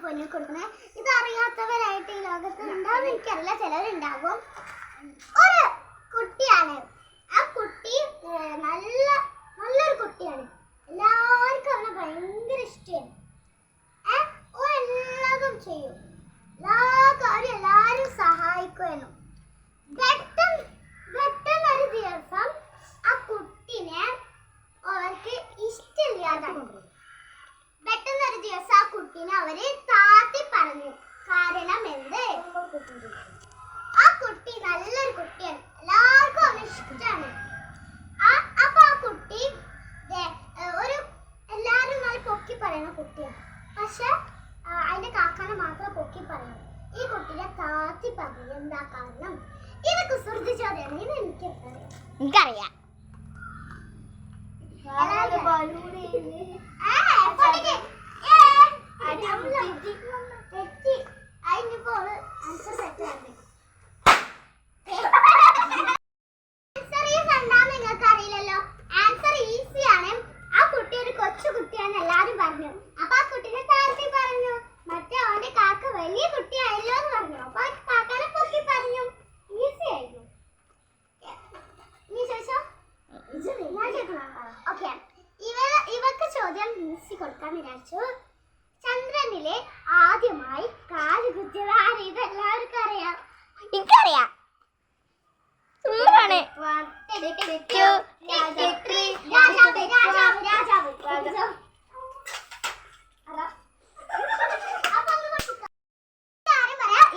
പൊന്നു കൊടുക്കുന്നത്. ഇത് അറിയാത്തവരായിട്ട് ഈ ലോകത്ത് ഉണ്ടാവും എനിക്കറിയില്ല, ചിലവരുണ്ടാകും. ഒരു കുട്ടിയാണ്. ആ കുട്ടി നല്ലൊരു കുട്ടിയാണ്. എല്ലാവർക്കും അവനെ ഭയങ്കര ഇഷ്ടമാണ്. എല്ലാതും ചെയ്യും, എല്ലാ കാര്യം എല്ലാവരും സഹായിക്കുമായിരുന്നു. പെട്ടെന്നൊരു ദിവസം ആ കുട്ടിനെ അവർക്ക് ഇഷ്ടമില്ലാതാണ്. പെട്ടെന്നൊരു ദിവസം ആ കുട്ടീനെ അവര് താത്തി പറഞ്ഞു. കാരണം എന്ത്? ആ കുട്ടി നല്ലൊരു കുട്ടിയാണ്, എല്ലാവർക്കും അവന് ഇഷ്ടമാണ്. അപ്പൊ ആ കുട്ടി എല്ലാരും നല്ല പൊക്കി പറയുന്ന കുട്ടിയാണ്. പക്ഷെ അതിന്റെ കാക്കാനെ മാത്രം പൊക്കി പറയണം. ഈ കുട്ടിയെ താത്തി പറഞ്ഞു. എന്താ കാരണം? ഇത് കുസൃതി ചോദ്യമാണ്. ഇത് എനിക്കറിയാം. കൊടുക്കാൻ വിചാരിച്ചു. ചന്ദ്രനിലെ ആദ്യമായി കാല് കുത്തിയത് ആര്? ഇതെല്ലാവർക്കും അറിയാം. എനിക്കറിയാം.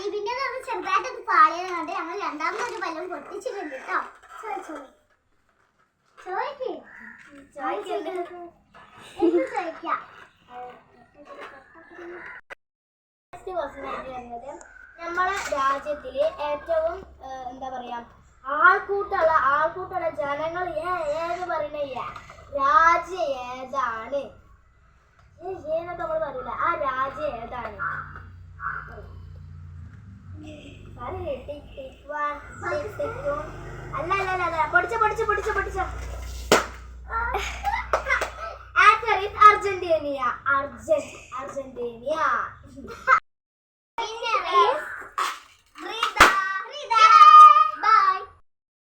ഇതിന്റെ ചെറുതായിട്ടൊന്ന് പാളിയത് കണ്ട് ഞങ്ങൾ രണ്ടാമതൊരു ബലം പൊട്ടിച്ചിട്ടുണ്ട് കേട്ടോ. നമ്മളെ രാജ്യത്തില് ഏറ്റവും എന്താ പറയാ ആൾക്കൂട്ടുള്ള ജനങ്ങൾ ഏത് പറയണില്ല രാജ്യം ഏതാണ്? ഏന്നൊക്കെ നമ്മൾ പറയില്ല. ആ രാജ്യം ഏതാണ്? അല്ല പൊടിച്ച Answer is Argentina. Argentina.